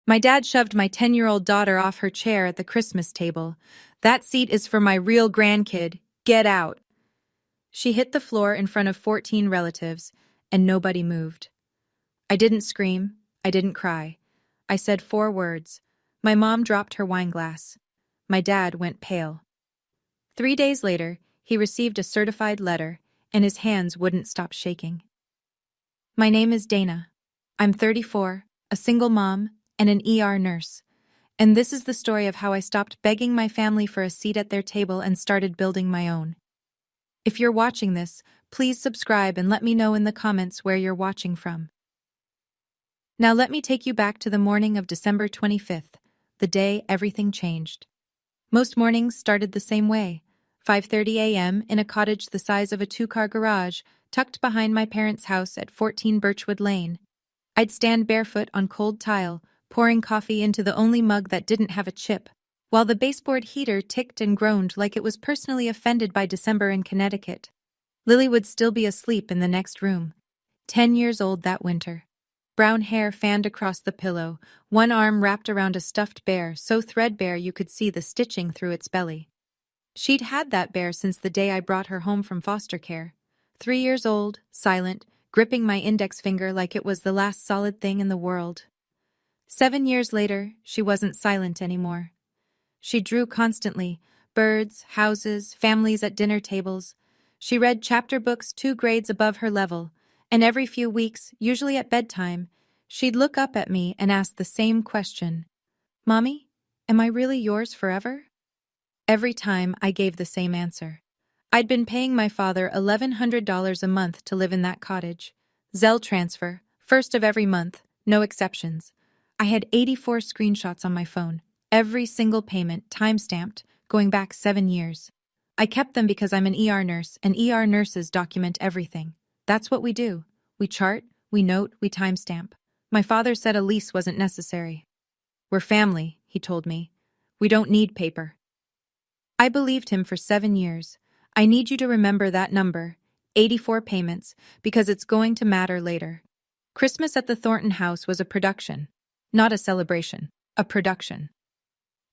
My dad shoved my 10-year-old daughter off her chair at the Christmas table. That seat is for my real grandkid. Get out. She hit the floor in front of 14 relatives, and nobody moved. I didn't scream. I didn't cry. I said 4 words. My mom dropped her wine glass. My dad went pale. 3 days later, he received a certified letter, and his hands wouldn't stop shaking. My name is Dana. I'm 34, a single mom, and an ER nurse. And this is the story of how I stopped begging my family for a seat at their table and started building my own. If you're watching this, please subscribe and let me know in the comments where you're watching from. Now let me take you back to the morning of December 25th, the day everything changed. Most mornings started the same way, 5:30 a.m. in a cottage the size of a 2-car garage, tucked behind my parents' house at 14 Birchwood Lane. I'd stand barefoot on cold tile, pouring coffee into the only mug that didn't have a chip, while the baseboard heater ticked and groaned like it was personally offended by December in Connecticut. Lily would still be asleep in the next room, 10 years old that winter. Brown hair fanned across the pillow, one arm wrapped around a stuffed bear so threadbare you could see the stitching through its belly. She'd had that bear since the day I brought her home from foster care. 3 years old, silent, gripping my index finger like it was the last solid thing in the world. 7 years later, she wasn't silent anymore. She drew constantly, birds, houses, families at dinner tables. She read chapter books 2 grades above her level, and every few weeks, usually at bedtime, she'd look up at me and ask the same question. "Mommy, am I really yours forever?" Every time I gave the same answer. I'd been paying my father $1,100 a month to live in that cottage. Zelle transfer, first of every month, no exceptions. I had 84 screenshots on my phone, every single payment time-stamped, going back 7 years. I kept them because I'm an ER nurse, and ER nurses document everything. That's what we do. We chart, we note, we timestamp. My father said a lease wasn't necessary. "We're family," he told me. "We don't need paper." I believed him for 7 years. I need you to remember that number, 84 payments, because it's going to matter later. Christmas at the Thornton house was a production. Not a celebration, a production.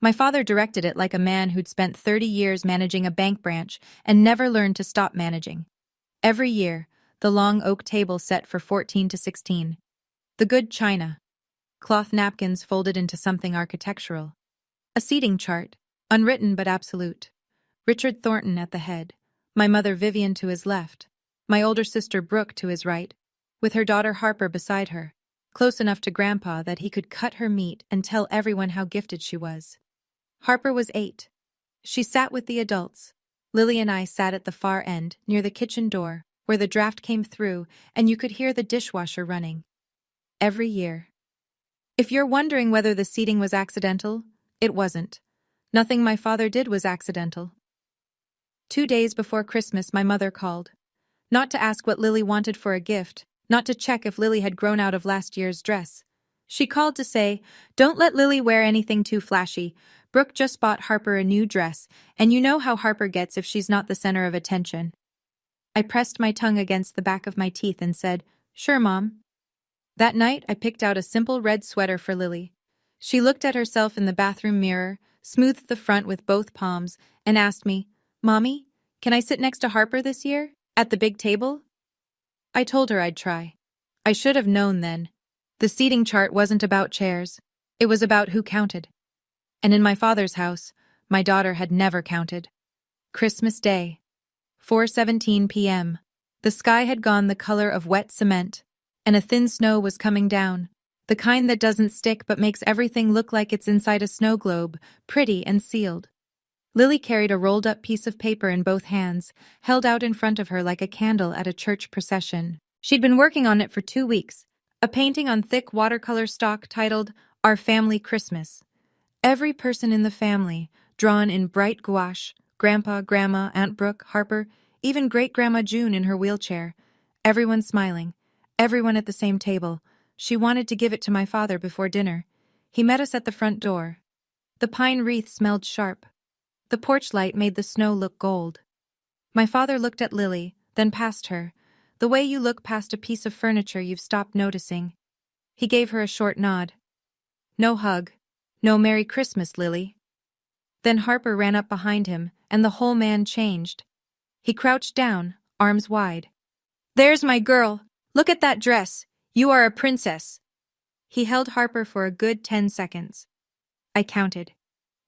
My father directed it like a man who'd spent 30 years managing a bank branch and never learned to stop managing. Every year, the long oak table set for 14 to 16. The good china. Cloth napkins folded into something architectural. A seating chart, unwritten but absolute. Richard Thornton at the head, my mother Vivian to his left, my older sister Brooke to his right, with her daughter Harper beside her, close enough to Grandpa that he could cut her meat and tell everyone how gifted she was. Harper was 8. She sat with the adults. Lily and I sat at the far end, near the kitchen door, where the draft came through and you could hear the dishwasher running. Every year. If you're wondering whether the seating was accidental, it wasn't. Nothing my father did was accidental. 2 days before Christmas, my mother called. Not to ask what Lily wanted for a gift, not to check if Lily had grown out of last year's dress. She called to say, "Don't let Lily wear anything too flashy. Brooke just bought Harper a new dress, and you know how Harper gets if she's not the center of attention." I pressed my tongue against the back of my teeth and said, "Sure, Mom." That night, I picked out a simple red sweater for Lily. She looked at herself in the bathroom mirror, smoothed the front with both palms, and asked me, "Mommy, can I sit next to Harper this year? At the big table?" I told her I'd try. I should have known then. The seating chart wasn't about chairs. It was about who counted. And in my father's house, my daughter had never counted. Christmas Day. 4:17 p.m. The sky had gone the color of wet cement, and a thin snow was coming down, the kind that doesn't stick but makes everything look like it's inside a snow globe, pretty and sealed. Lily carried a rolled-up piece of paper in both hands, held out in front of her like a candle at a church procession. She'd been working on it for 2 weeks, a painting on thick watercolor stock titled, "Our Family Christmas." Every person in the family, drawn in bright gouache, Grandpa, Grandma, Aunt Brooke, Harper, even Great-Grandma June in her wheelchair. Everyone smiling, everyone at the same table. She wanted to give it to my father before dinner. He met us at the front door. The pine wreath smelled sharp. The porch light made the snow look gold. My father looked at Lily, then past her, the way you look past a piece of furniture you've stopped noticing. He gave her a short nod. No hug. No Merry Christmas, Lily. Then Harper ran up behind him, and the whole man changed. He crouched down, arms wide. There's my girl. Look at that dress. You are a princess. He held Harper for a good 10 seconds. I counted.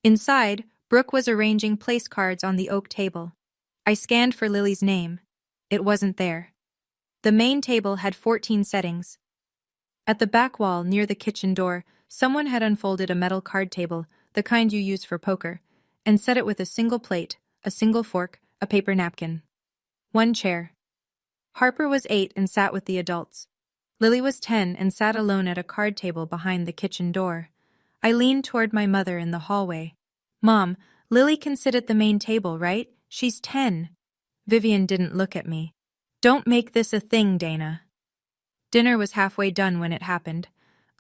Inside, Brooke was arranging place cards on the oak table. I scanned for Lily's name. It wasn't there. The main table had 14 settings. At the back wall, near the kitchen door, someone had unfolded a metal card table, the kind you use for poker, and set it with a single plate, a single fork, a paper napkin. One chair. Harper was 8 and sat with the adults. Lily was 10 and sat alone at a card table behind the kitchen door. I leaned toward my mother in the hallway. Mom, Lily can sit at the main table, right? She's 10. Vivian didn't look at me. Don't make this a thing, Dana. Dinner was halfway done when it happened.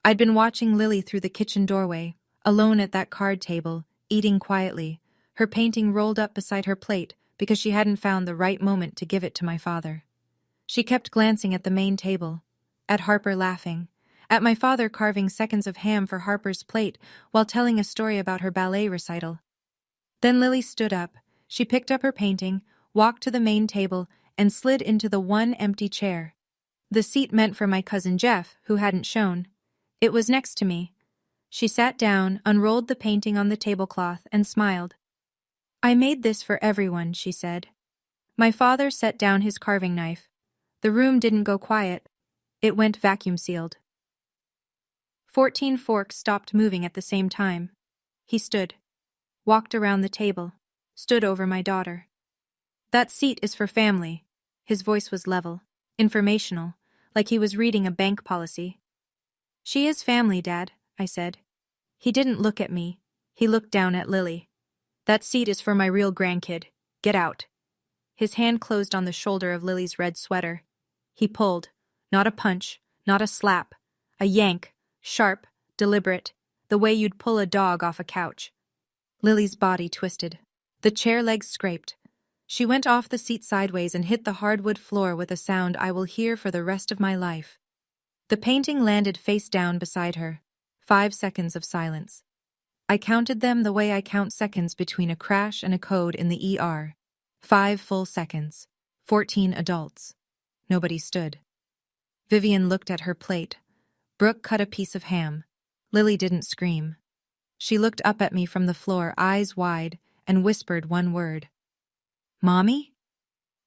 I'd been watching Lily through the kitchen doorway, alone at that card table, eating quietly, her painting rolled up beside her plate because she hadn't found the right moment to give it to my father. She kept glancing at the main table, at Harper laughing, at my father carving seconds of ham for Harper's plate while telling a story about her ballet recital. Then Lily stood up. She picked up her painting, walked to the main table, and slid into the one empty chair. The seat meant for my cousin Jeff, who hadn't shown. It was next to me. She sat down, unrolled the painting on the tablecloth, and smiled. I made this for everyone, she said. My father set down his carving knife. The room didn't go quiet. It went vacuum-sealed. 14 forks stopped moving at the same time. He stood, walked around the table, stood over my daughter. That seat is for family. His voice was level, informational, like he was reading a bank policy. She is family, Dad, I said. He didn't look at me. He looked down at Lily. That seat is for my real grandkid. Get out. His hand closed on the shoulder of Lily's red sweater. He pulled. Not a punch, not a slap. A yank, sharp, deliberate, the way you'd pull a dog off a couch. Lily's body twisted. The chair legs scraped. She went off the seat sideways and hit the hardwood floor with a sound I will hear for the rest of my life. The painting landed face down beside her. 5 seconds of silence. I counted them the way I count seconds between a crash and a code in the ER. 5 full seconds. 14 adults. Nobody stood. Vivian looked at her plate. Brooke cut a piece of ham. Lily didn't scream. She looked up at me from the floor, eyes wide, and whispered one word. Mommy?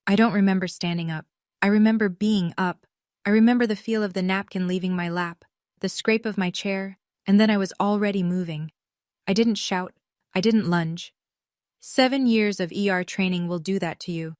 I don't remember standing up. I remember being up. I remember the feel of the napkin leaving my lap, the scrape of my chair, and then I was already moving. I didn't shout. I didn't lunge. 7 years of ER training will do that to you.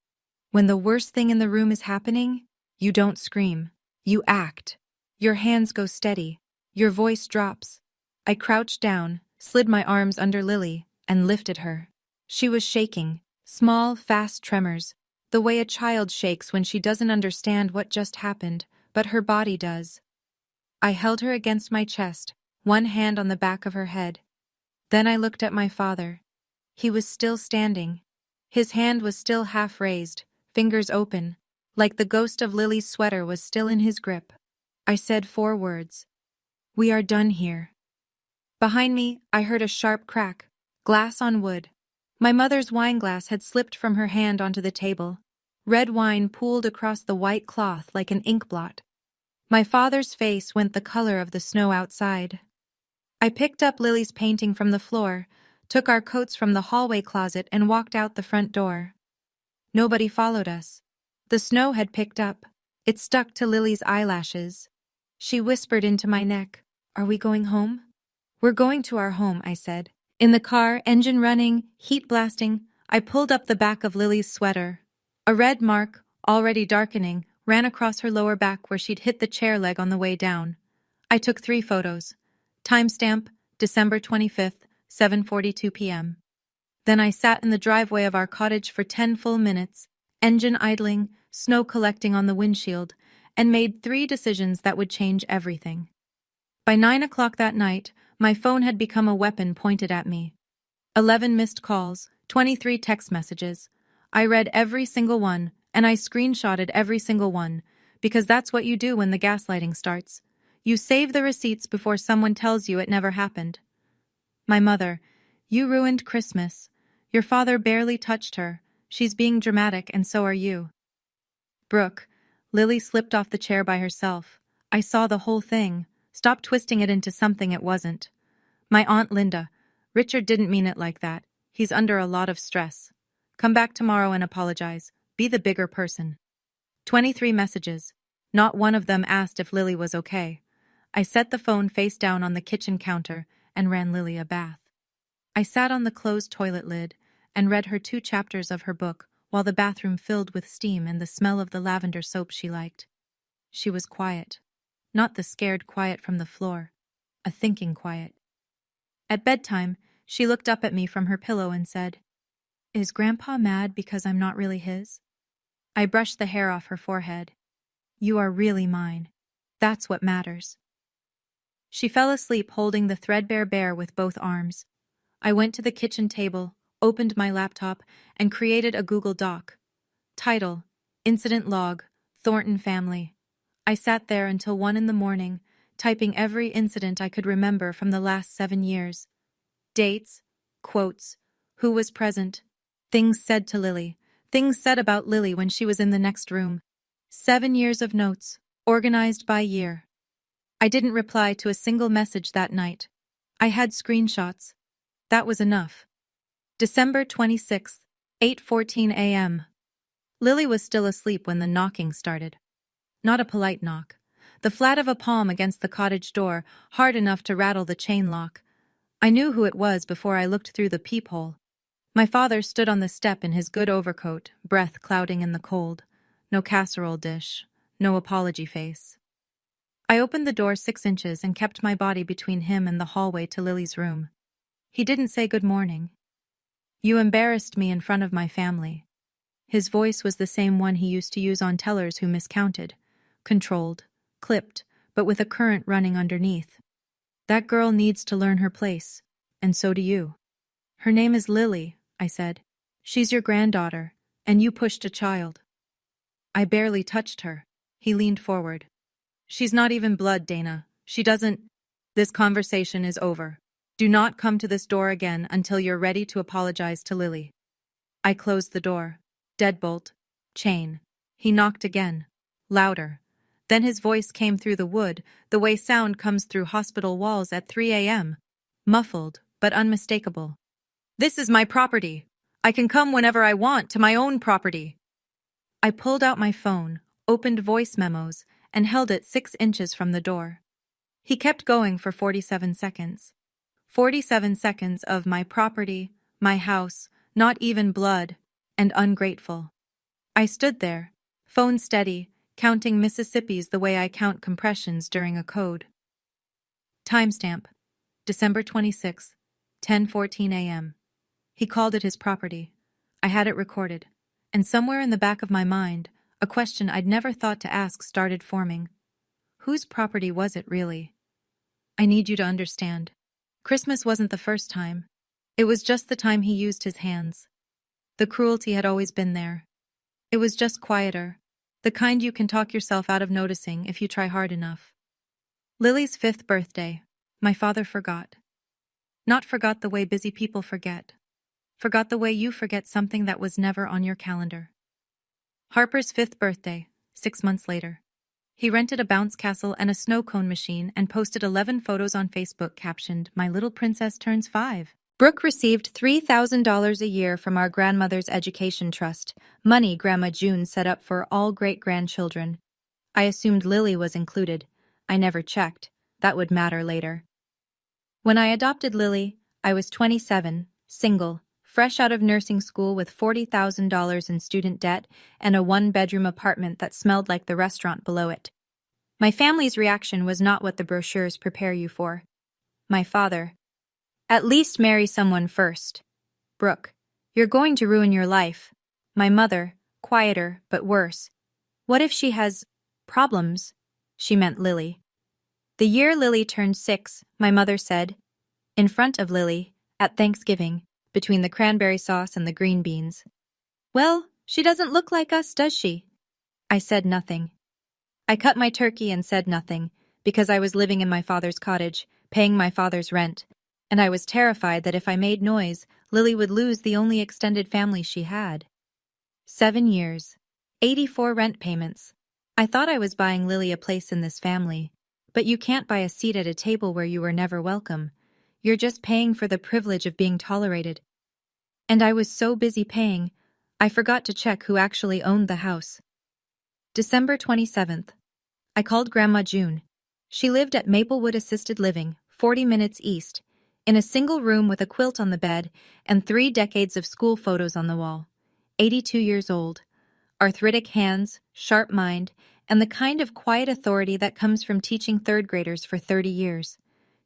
When the worst thing in the room is happening, you don't scream. You act. Your hands go steady. Your voice drops. I crouched down, slid my arms under Lily, and lifted her. She was shaking, small, fast tremors, the way a child shakes when she doesn't understand what just happened, but her body does. I held her against my chest, one hand on the back of her head. Then I looked at my father. He was still standing. His hand was still half raised, fingers open, like the ghost of Lily's sweater was still in his grip. I said 4 words. We are done here. Behind me, I heard a sharp crack, glass on wood. My mother's wine glass had slipped from her hand onto the table. Red wine pooled across the white cloth like an ink blot. My father's face went the color of the snow outside. I picked up Lily's painting from the floor, took our coats from the hallway closet, and walked out the front door. Nobody followed us. The snow had picked up. It stuck to Lily's eyelashes. She whispered into my neck, Are we going home? We're going to our home, I said. In the car, engine running, heat blasting, I pulled up the back of Lily's sweater. A red mark, already darkening, ran across her lower back where she'd hit the chair leg on the way down. I took 3 photos. Timestamp, December 25th, 7:42 p.m. Then I sat in the driveway of our cottage for 10 full minutes, engine idling, snow collecting on the windshield, and made 3 decisions that would change everything. By 9 o'clock that night, my phone had become a weapon pointed at me. 11 missed calls, 23 text messages. I read every single one, and I screenshotted every single one, because that's what you do when the gaslighting starts. You save the receipts before someone tells you it never happened. My mother, you ruined Christmas. Your father barely touched her. She's being dramatic, and so are you. Brooke, Lily slipped off the chair by herself. I saw the whole thing. Stop twisting it into something it wasn't. My Aunt Linda, Richard didn't mean it like that. He's under a lot of stress. Come back tomorrow and apologize. Be the bigger person. 23 messages. Not one of them asked if Lily was okay. I set the phone face down on the kitchen counter and ran Lily a bath. I sat on the closed toilet lid and read her 2 chapters of her book while the bathroom filled with steam and the smell of the lavender soap she liked. She was quiet. Not the scared quiet from the floor. A thinking quiet. At bedtime, she looked up at me from her pillow and said, "Is Grandpa mad because I'm not really his?" I brushed the hair off her forehead. "You are really mine. That's what matters." She fell asleep holding the threadbare bear with both arms. I went to the kitchen table, opened my laptop, and created a Google Doc. Title: Incident Log, Thornton Family. I sat there until 1 in the morning, typing every incident I could remember from the last 7 years. Dates, quotes, who was present, things said to Lily, things said about Lily when she was in the next room. 7 years of notes, organized by year. I didn't reply to a single message that night. I had screenshots. That was enough. December 26th, 8:14 a.m. Lily was still asleep when the knocking started. Not a polite knock. The flat of a palm against the cottage door, hard enough to rattle the chain lock. I knew who it was before I looked through the peephole. My father stood on the step in his good overcoat, breath clouding in the cold. No casserole dish, no apology face. I opened the door 6 inches and kept my body between him and the hallway to Lily's room. He didn't say good morning. "You embarrassed me in front of my family." His voice was the same one he used to use on tellers who miscounted. Controlled, clipped, but with a current running underneath. "That girl needs to learn her place, and so do you." "Her name is Lily," I said. "She's your granddaughter, and you pushed a child." "I barely touched her." He leaned forward. "She's not even blood, Dana. She doesn't—" "This conversation is over. Do not come to this door again until you're ready to apologize to Lily." I closed the door. Deadbolt. Chain. He knocked again. Louder. Then his voice came through the wood, the way sound comes through hospital walls at 3 a.m. Muffled, but unmistakable. "This is my property. I can come whenever I want to my own property." I pulled out my phone, opened voice memos, and held it 6 inches from the door. He kept going for 47 seconds. 47 seconds of my property, my house, not even blood, and ungrateful. I stood there, phone steady, counting Mississippis the way I count compressions during a code. Timestamp: December 26, 10:14 a.m. He called it his property. I had it recorded. And somewhere in the back of my mind, a question I'd never thought to ask started forming. Whose property was it, really? I need you to understand. Christmas wasn't the first time. It was just the time he used his hands. The cruelty had always been there. It was just quieter. The kind you can talk yourself out of noticing if you try hard enough. Lily's 5th birthday. My father forgot. Not forgot the way busy people forget. Forgot the way you forget something that was never on your calendar. Harper's 5th birthday, 6 months later. He rented a bounce castle and a snow cone machine and posted 11 photos on Facebook captioned, "My little princess turns 5. Brooke received $3,000 a year from our grandmother's education trust, money Grandma June set up for all great-grandchildren. I assumed Lily was included. I never checked. That would matter later. When I adopted Lily, I was 27, single, fresh out of nursing school with $40,000 in student debt and a 1-bedroom apartment that smelled like the restaurant below it. My family's reaction was not what the brochures prepare you for. My father: "At least marry someone first. Brooke, you're going to ruin your life." My mother, quieter but worse: "What if she has problems?" She meant Lily. The year Lily turned 6, my mother said, in front of Lily, at Thanksgiving, between the cranberry sauce and the green beans, "Well, she doesn't look like us, does she?" I said nothing. I cut my turkey and said nothing, because I was living in my father's cottage, paying my father's rent, and I was terrified that if I made noise, Lily would lose the only extended family she had. 7 years. 84 rent payments. I thought I was buying Lily a place in this family, but you can't buy a seat at a table where you were never welcome. You're just paying for the privilege of being tolerated. And I was so busy paying, I forgot to check who actually owned the house. December 27th. I called Grandma June. She lived at Maplewood Assisted Living, 40 minutes east, in a single room with a quilt on the bed and 3 decades of school photos on the wall. 82 years old. Arthritic hands, sharp mind, and the kind of quiet authority that comes from teaching third graders for 30 years.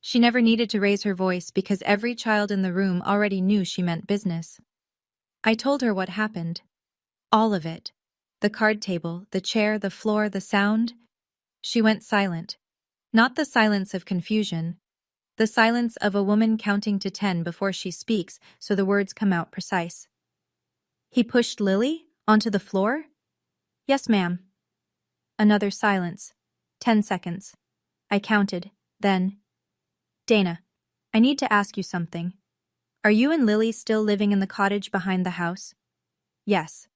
She never needed to raise her voice because every child in the room already knew she meant business. I told her what happened. All of it. The card table, the chair, the floor, the sound. She went silent. Not the silence of confusion. The silence of a woman counting to 10 before she speaks so the words come out precise. He pushed Lily onto the floor? Yes, ma'am. Another silence. 10 seconds. I counted. Then, Dana, I need to ask you something. Are you and Lily still living in the cottage behind the house? Yes.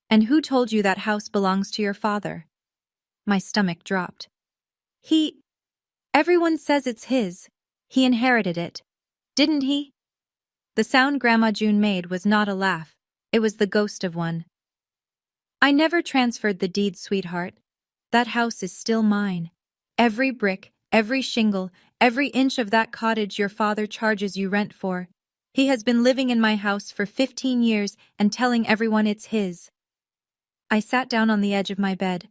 And who told you that house belongs to your father? My stomach dropped. Everyone says it's his. He inherited it. Didn't he? The sound Grandma June made was not a laugh. It was the ghost of one. I never transferred the deed, sweetheart. That house is still mine. Every brick, every shingle, every inch of that cottage your father charges you rent for. He has been living in my house for 15 years and telling everyone it's his. I sat down on the edge of my bed.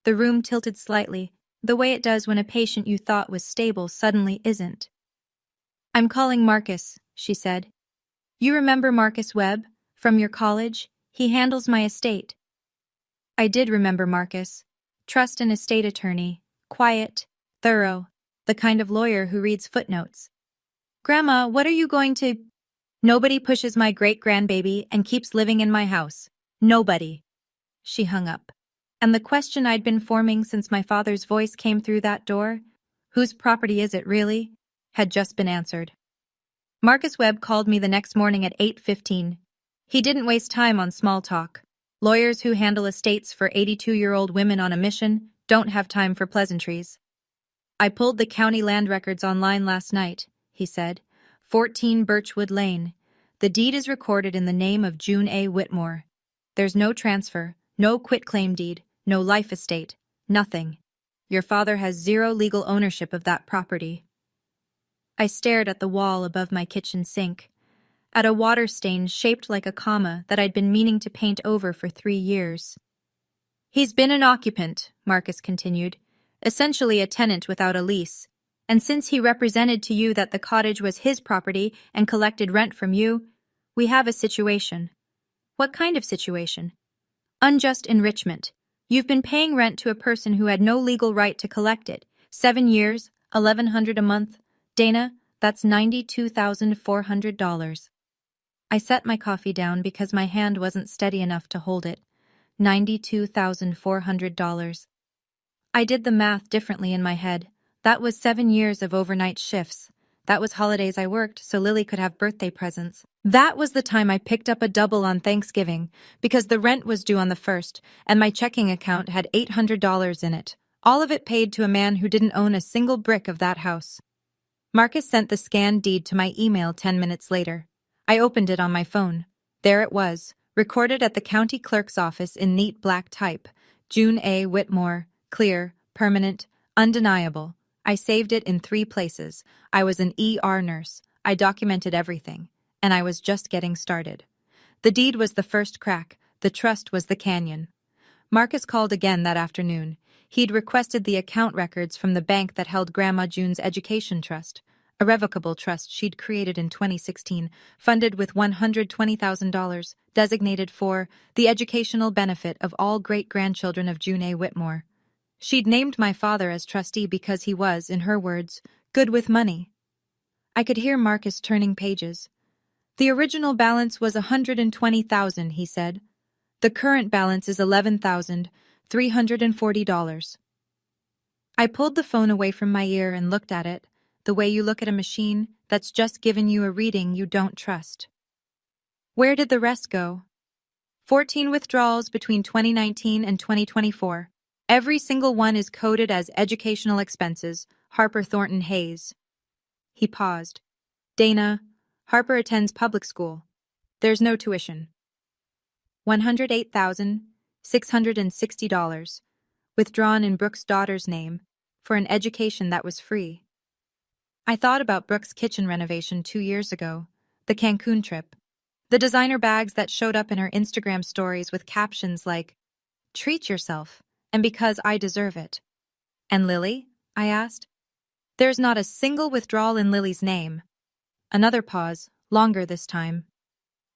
The room tilted slightly, the way it does when a patient you thought was stable suddenly isn't. I'm calling Marcus, she said. You remember Marcus Webb, from your college? He handles my estate. I did remember Marcus. Trust and estate attorney, quiet, thorough, the kind of lawyer who reads footnotes. Grandma, what are you going to... Nobody pushes my great-grandbaby and keeps living in my house. Nobody. She hung up. And the question I'd been forming since my father's voice came through that door, whose property is it really, had just been answered. Marcus Webb called me the next morning at 8:15. He didn't waste time on small talk. Lawyers who handle estates for 82-year-old women on a mission don't have time for pleasantries. I pulled the county land records online last night, he said. 14 Birchwood Lane. The deed is recorded in the name of June A. Whitmore. There's no transfer, no quitclaim deed, no life estate, nothing. Your father has zero legal ownership of that property. I stared at the wall above my kitchen sink, at a water stain shaped like a comma that I'd been meaning to paint over for 3 years. He's been an occupant, Marcus continued, essentially a tenant without a lease. And since he represented to you that the cottage was his property and collected rent from you, we have a situation. What kind of situation? Unjust enrichment. You've been paying rent to a person who had no legal right to collect it. 7 years, $1,100 a month. Dana, that's $92,400. I set my coffee down because my hand wasn't steady enough to hold it. $92,400. I did the math differently in my head. That was 7 years of overnight shifts. That was holidays I worked so Lily could have birthday presents. That was the time I picked up a double on Thanksgiving because the rent was due on the 1st and my checking account had $800 in it, all of it paid to a man who didn't own a single brick of that house. Marcus sent the scanned deed to my email 10 minutes later. I opened it on my phone. There it was, recorded at the county clerk's office in neat black type. June A. Whitmore, clear, permanent, undeniable. I saved it in 3 places. I was an ER nurse. I documented everything. And I was just getting started. The deed was the first crack. The trust was the canyon. Marcus called again that afternoon. He'd requested the account records from the bank that held Grandma June's education trust, a revocable trust she'd created in 2016, funded with $120,000, designated for the educational benefit of all great-grandchildren of June A. Whitmore. She'd named my father as trustee because he was, in her words, good with money. I could hear Marcus turning pages. The original balance was $120,000, he said. The current balance is $11,340. I pulled the phone away from my ear and looked at it, the way you look at a machine that's just given you a reading you don't trust. Where did the rest go? 14 withdrawals between 2019 and 2024. Every single one is coded as educational expenses, Harper Thornton Hayes. He paused. Dana, Harper attends public school. There's no tuition. $108,660, withdrawn in Brooke's daughter's name, for an education that was free. I thought about Brooke's kitchen renovation 2 years ago, the Cancun trip. The designer bags that showed up in her Instagram stories with captions like, "Treat yourself, and because I deserve it." And Lily? I asked. There's not a single withdrawal in Lily's name. Another pause, longer this time.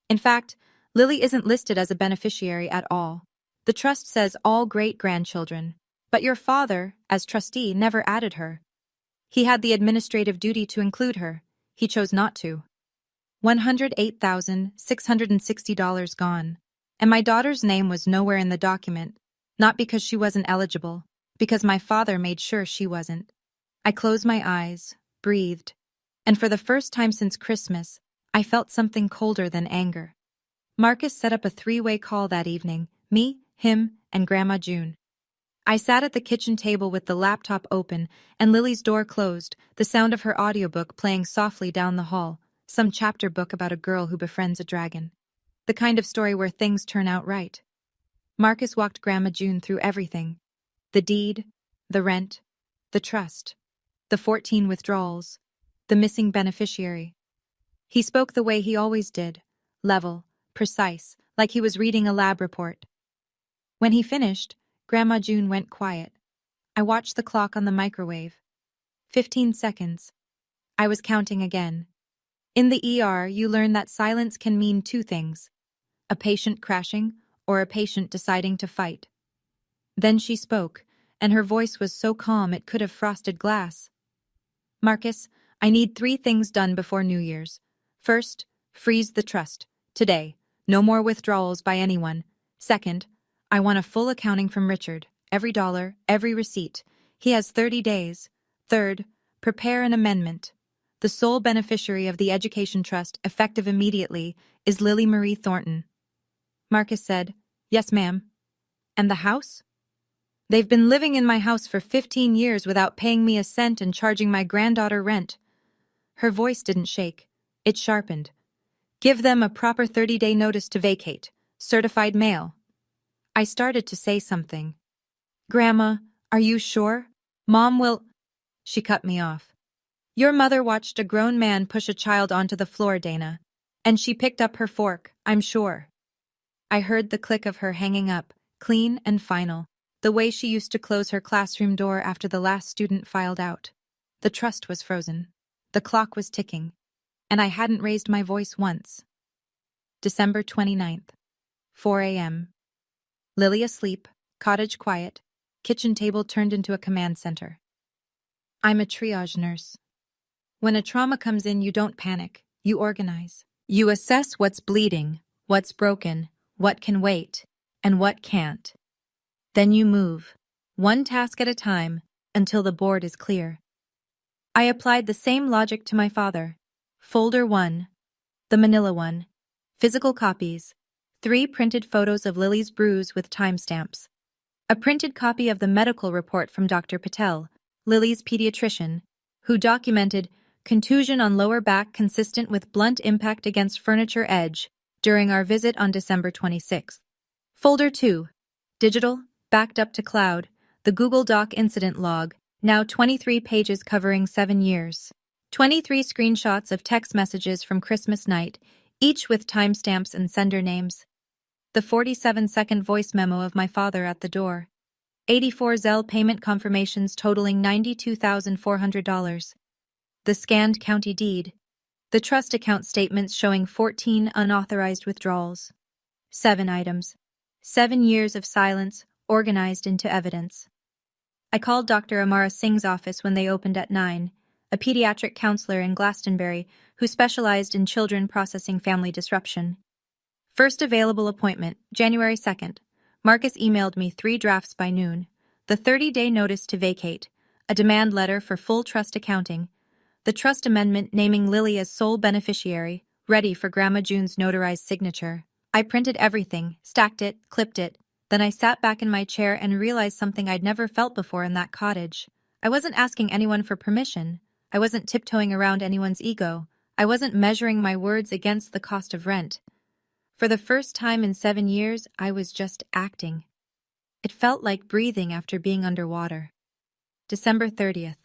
In fact, Lily isn't listed as a beneficiary at all. The trust says all great-grandchildren, but your father, as trustee, never added her. He had the administrative duty to include her. He chose not to. $108,660 gone. And my daughter's name was nowhere in the document, not because she wasn't eligible, because my father made sure she wasn't. I closed my eyes, breathed, and for the first time since Christmas, I felt something colder than anger. Marcus set up a 3-way call that evening, me, him, and Grandma June. I sat at the kitchen table with the laptop open and Lily's door closed, the sound of her audiobook playing softly down the hall, some chapter book about a girl who befriends a dragon. The kind of story where things turn out right. Marcus walked Grandma June through everything. The deed, the rent, the trust, the 14 withdrawals, the missing beneficiary. He spoke the way he always did, level, precise, like he was reading a lab report. When he finished, Grandma June went quiet. I watched the clock on the microwave. 15 seconds. I was counting again. In the ER, you learn that silence can mean 2 things: a patient crashing or a patient deciding to fight. Then she spoke, and her voice was so calm it could have frosted glass. Marcus, I need 3 things done before New Year's. First, freeze the trust. Today. No more withdrawals by anyone. Second, I want a full accounting from Richard. Every dollar, every receipt. He has 30 days. Third, prepare an amendment. The sole beneficiary of the Education Trust, effective immediately, is Lily Marie Thornton. Marcus said, "Yes, ma'am." "And the house?" "They've been living in my house for 15 years without paying me a cent and charging my granddaughter rent." Her voice didn't shake. It sharpened. "Give them a proper 30-day notice to vacate. Certified mail." I started to say something. "Grandma, are you sure? Mom will—" She cut me off. "Your mother watched a grown man push a child onto the floor, Dana. And she picked up her fork, I'm sure." I heard the click of her hanging up, clean and final, the way she used to close her classroom door after the last student filed out. The trust was frozen. The clock was ticking. And I hadn't raised my voice once. December 29th, 4 a.m. Lily asleep, cottage quiet, kitchen table turned into a command center. I'm a triage nurse. When a trauma comes in, you don't panic, you organize. You assess what's bleeding, what's broken, what can wait, and what can't. Then you move, one task at a time, until the board is clear. I applied the same logic to my father. Folder 1, the manila one, physical copies, 3 printed photos of Lily's bruise with timestamps, a printed copy of the medical report from Dr. Patel, Lily's pediatrician, who documented contusion on lower back consistent with blunt impact against furniture edge during our visit on December 26th. Folder 2, digital, backed up to cloud, the Google Doc incident log, now 23 pages covering 7 years. 23 screenshots of text messages from Christmas night, each with timestamps and sender names. The 47-second voice memo of my father at the door. 84 Zelle payment confirmations totaling $92,400. The scanned county deed. The trust account statements showing 14 unauthorized withdrawals. 7 items. 7 years of silence, organized into evidence. I called Dr. Amara Singh's office when they opened at 9, a pediatric counselor in Glastonbury who specialized in children processing family disruption. First available appointment, January 2nd. Marcus emailed me 3 drafts by noon. The 30-day notice to vacate, a demand letter for full trust accounting, the trust amendment naming Lily as sole beneficiary, ready for Grandma June's notarized signature. I printed everything, stacked it, clipped it. Then I sat back in my chair and realized something I'd never felt before in that cottage. I wasn't asking anyone for permission. I wasn't tiptoeing around anyone's ego. I wasn't measuring my words against the cost of rent. For the first time in 7 years, I was just acting. It felt like breathing after being underwater. December 30th.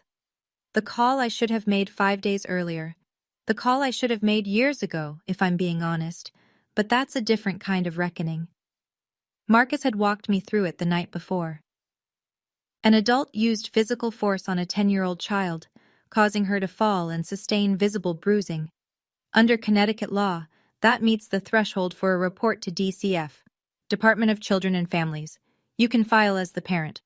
The call I should have made 5 days earlier. The call I should have made years ago, if I'm being honest. But that's a different kind of reckoning. Marcus had walked me through it the night before. An adult used physical force on a 10-year-old child, causing her to fall and sustain visible bruising. Under Connecticut law, that meets the threshold for a report to DCF, Department of Children and Families. You can file as the parent.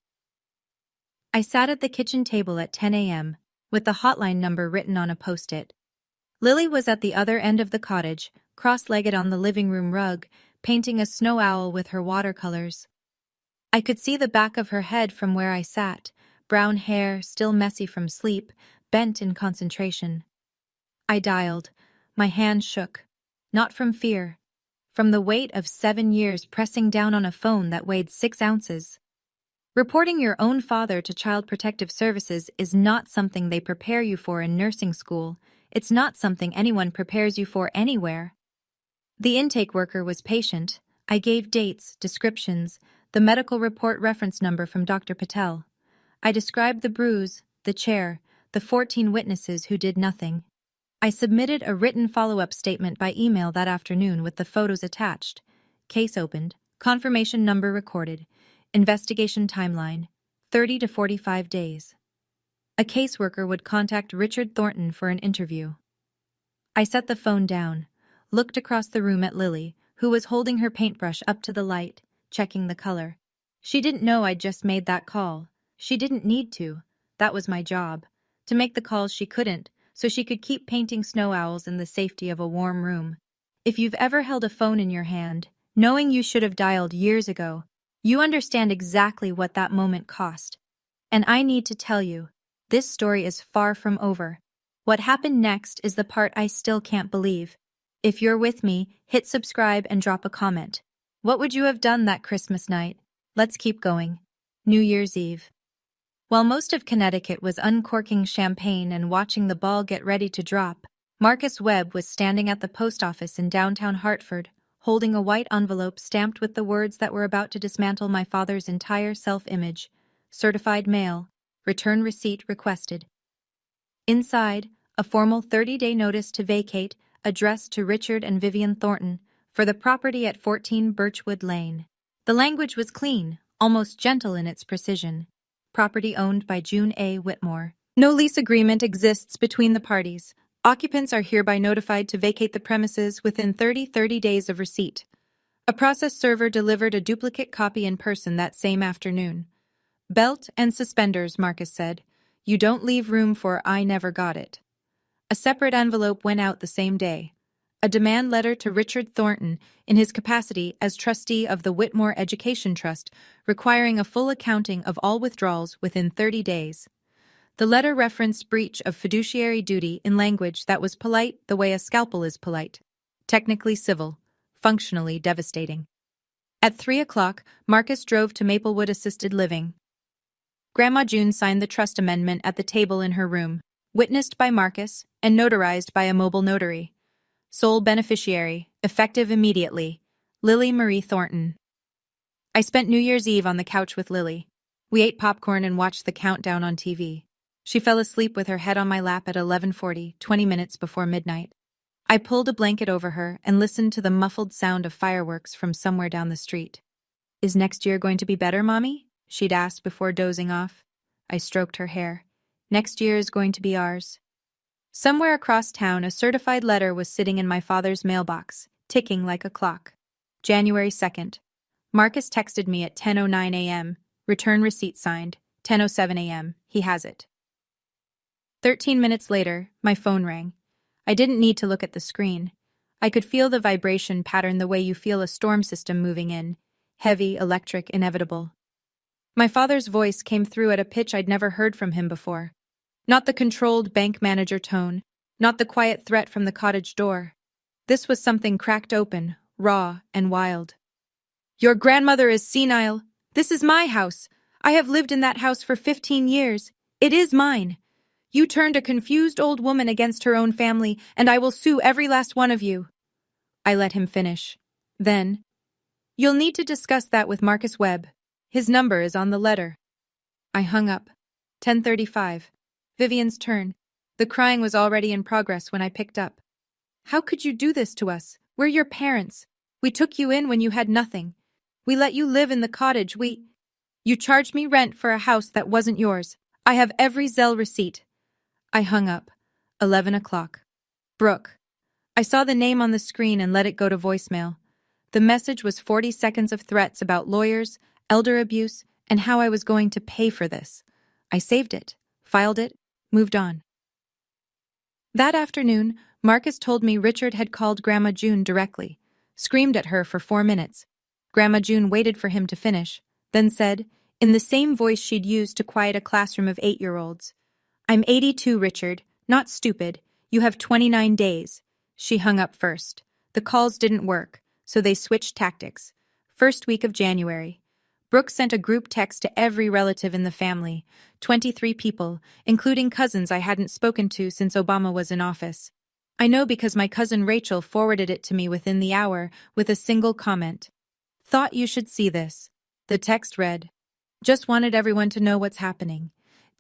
I sat at the kitchen table at 10 a.m., with the hotline number written on a post-it. Lily was at the other end of the cottage, cross-legged on the living room rug, painting a snow owl with her watercolors. I could see the back of her head from where I sat, brown hair, still messy from sleep, bent in concentration. I dialed. My hand shook. Not from fear. From the weight of 7 years pressing down on a phone that weighed 6 ounces. Reporting your own father to Child Protective Services is not something they prepare you for in nursing school. It's not something anyone prepares you for anywhere. The intake worker was patient. I gave dates, descriptions, the medical report reference number from Dr. Patel. I described the bruise, the chair, the 14 witnesses who did nothing. I submitted a written follow-up statement by email that afternoon with the photos attached. Case opened, confirmation number recorded, investigation timeline, 30 to 45 days. A caseworker would contact Richard Thornton for an interview. I set the phone down, looked across the room at Lily, who was holding her paintbrush up to the light, checking the color. She didn't know I'd just made that call. She didn't need to. That was my job. To make the calls she couldn't, so she could keep painting snow owls in the safety of a warm room. If you've ever held a phone in your hand, knowing you should have dialed years ago, you understand exactly what that moment cost. And I need to tell you, this story is far from over. What happened next is the part I still can't believe. If you're with me, hit subscribe and drop a comment. What would you have done that Christmas night? Let's keep going. New Year's Eve. While most of Connecticut was uncorking champagne and watching the ball get ready to drop, Marcus Webb was standing at the post office in downtown Hartford, holding a white envelope stamped with the words that were about to dismantle my father's entire self-image. Certified mail. Return receipt requested. Inside, a formal 30-day notice to vacate, addressed to Richard and Vivian Thornton, for the property at 14 Birchwood Lane. The language was clean, almost gentle in its precision. Property owned by June A. Whitmore. No lease agreement exists between the parties. Occupants are hereby notified to vacate the premises within 30 days of receipt. A process server delivered a duplicate copy in person that same afternoon. Belt and suspenders, Marcus said. You don't leave room for I never got it. A separate envelope went out the same day. A demand letter to Richard Thornton in his capacity as trustee of the Whitmore Education Trust, requiring a full accounting of all withdrawals within 30 days. The letter referenced breach of fiduciary duty in language that was polite the way a scalpel is polite. Technically civil, functionally devastating. At 3 o'clock, Marcus drove to Maplewood Assisted Living. Grandma June signed the trust amendment at the table in her room, witnessed by Marcus and notarized by a mobile notary. Sole beneficiary, effective immediately, Lily Marie Thornton. I spent New Year's Eve on the couch with Lily. We ate popcorn and watched the countdown on TV. She fell asleep with her head on my lap at 11:40, 20 minutes before midnight. I pulled a blanket over her and listened to the muffled sound of fireworks from somewhere down the street. Is next year going to be better, Mommy? She'd asked before dozing off. I stroked her hair. Next year is going to be ours. Somewhere across town, a certified letter was sitting in my father's mailbox, ticking like a clock. January 2nd. Marcus texted me at 10:09 a.m. Return receipt signed. 10:07 a.m. He has it. 13 minutes later, my phone rang. I didn't need to look at the screen. I could feel the vibration pattern the way you feel a storm system moving in. Heavy, electric, inevitable. My father's voice came through at a pitch I'd never heard from him before. Not the controlled bank manager tone, not the quiet threat from the cottage door. This was something cracked open, raw, and wild. Your grandmother is senile. This is my house. I have lived in that house for 15 years. It is mine. You turned a confused old woman against her own family, and I will sue every last one of you. I let him finish. Then, you'll need to discuss that with Marcus Webb. His number is on the letter. I hung up. 10:35. Vivian's turn. The crying was already in progress when I picked up. How could you do this to us? We're your parents. We took you in when you had nothing. We let you live in the cottage. You charged me rent for a house that wasn't yours. I have every Zelle receipt. I hung up. 11 o'clock. Brooke. I saw the name on the screen and let it go to voicemail. The message was 40 seconds of threats about lawyers, elder abuse, and how I was going to pay for this. I saved it, filed it, moved on. That afternoon, Marcus told me Richard had called Grandma June directly, screamed at her for 4 minutes. Grandma June waited for him to finish, then said, in the same voice she'd used to quiet a classroom of 8-year-olds, I'm 82, Richard, not stupid. You have 29 days. She hung up first. The calls didn't work, so they switched tactics. First week of January. Brooke sent a group text to every relative in the family, 23 people, including cousins I hadn't spoken to since Obama was in office. I know because my cousin Rachel forwarded it to me within the hour with a single comment. Thought you should see this. The text read, just wanted everyone to know what's happening.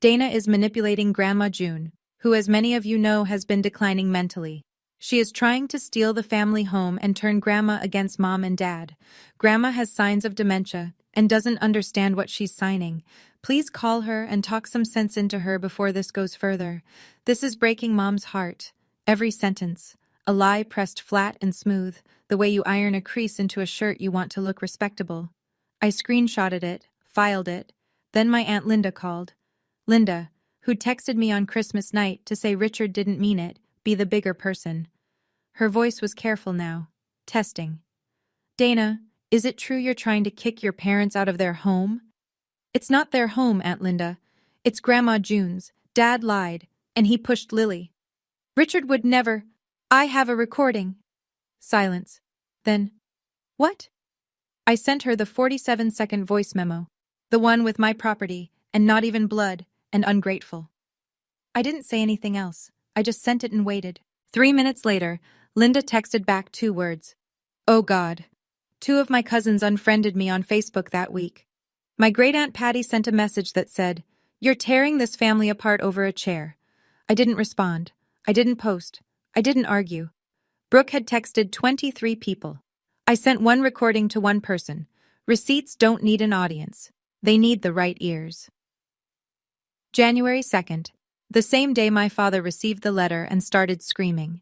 Dana is manipulating Grandma June, who, as many of you know, has been declining mentally. She is trying to steal the family home and turn Grandma against Mom and Dad. Grandma has signs of dementia and doesn't understand what she's signing. Please call her and talk some sense into her before this goes further. This is breaking Mom's heart. Every sentence. A lie pressed flat and smooth, the way you iron a crease into a shirt you want to look respectable. I screenshotted it, filed it. Then my Aunt Linda called. Linda, who texted me on Christmas night to say Richard didn't mean it, be the bigger person. Her voice was careful now. Testing. Dana, is it true you're trying to kick your parents out of their home? It's not their home, Aunt Linda. It's Grandma June's. Dad lied, and he pushed Lily. Richard would never. I have a recording. Silence. Then, what? I sent her the 47-second voice memo. The one with my property, and not even blood, and ungrateful. I didn't say anything else. I just sent it and waited. 3 minutes later, Linda texted back 2 words. Oh God. 2 of my cousins unfriended me on Facebook that week. My great-aunt Patty sent a message that said, you're tearing this family apart over a chair. I didn't respond. I didn't post. I didn't argue. Brooke had texted 23 people. I sent 1 recording to 1 person. Receipts don't need an audience. They need the right ears. January 2nd. The same day my father received the letter and started screaming.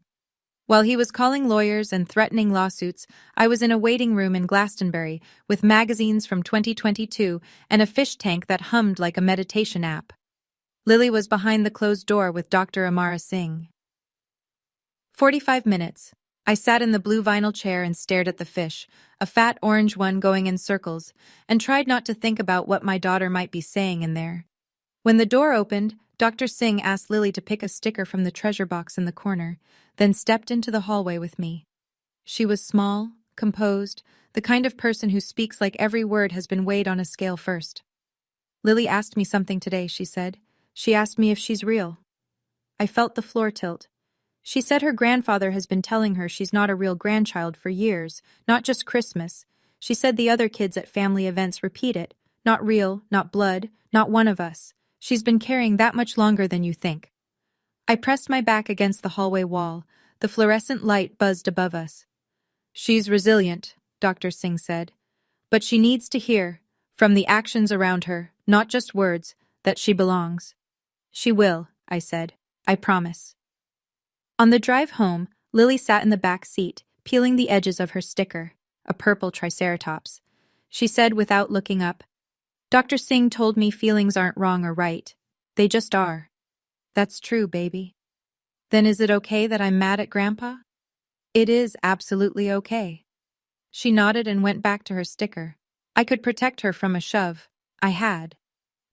While he was calling lawyers and threatening lawsuits, I was in a waiting room in Glastonbury with magazines from 2022 and a fish tank that hummed like a meditation app. Lily was behind the closed door with Dr. Amara Singh. 45 minutes. I sat in the blue vinyl chair and stared at the fish, a fat orange one going in circles, and tried not to think about what my daughter might be saying in there. When the door opened, Dr. Singh asked Lily to pick a sticker from the treasure box in the corner, then stepped into the hallway with me. She was small, composed, the kind of person who speaks like every word has been weighed on a scale first. Lily asked me something today, she said. She asked me if she's real. I felt the floor tilt. She said her grandfather has been telling her she's not a real grandchild for years, not just Christmas. She said the other kids at family events repeat it. Not real, not blood, not one of us. She's been carrying that much longer than you think. I pressed my back against the hallway wall. The fluorescent light buzzed above us. She's resilient, Dr. Singh said. But she needs to hear, from the actions around her, not just words, that she belongs. She will, I said. I promise. On the drive home, Lily sat in the back seat, peeling the edges of her sticker, a purple triceratops. She said without looking up, Dr. Singh told me feelings aren't wrong or right. They just are. That's true, baby. Then is it okay that I'm mad at Grandpa? It is absolutely okay. She nodded and went back to her sticker. I could protect her from a shove. I had.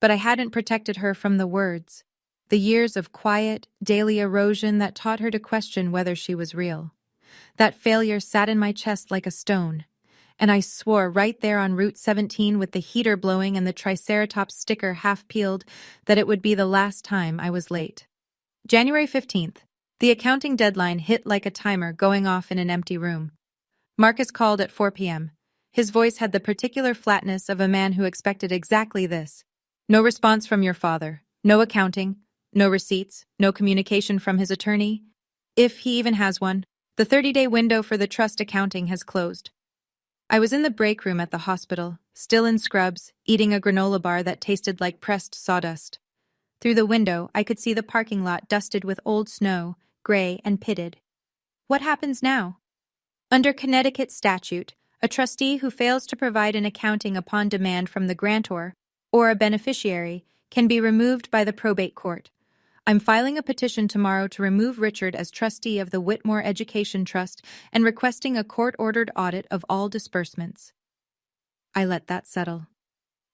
But I hadn't protected her from the words. The years of quiet, daily erosion that taught her to question whether she was real. That failure sat in my chest like a stone. And I swore right there on Route 17 with the heater blowing and the Triceratops sticker half peeled that it would be the last time I was late. January 15th. The accounting deadline hit like a timer going off in an empty room. Marcus called at 4 p.m. His voice had the particular flatness of a man who expected exactly this. No response from your father. No accounting. No receipts. No communication from his attorney. If he even has one. The 30-day window for the trust accounting has closed. I was in the break room at the hospital, still in scrubs, eating a granola bar that tasted like pressed sawdust. Through the window, I could see the parking lot dusted with old snow, gray and pitted. What happens now? Under Connecticut statute, a trustee who fails to provide an accounting upon demand from the grantor, or a beneficiary, can be removed by the probate court. I'm filing a petition tomorrow to remove Richard as trustee of the Whitmore Education Trust and requesting a court-ordered audit of all disbursements. I let that settle.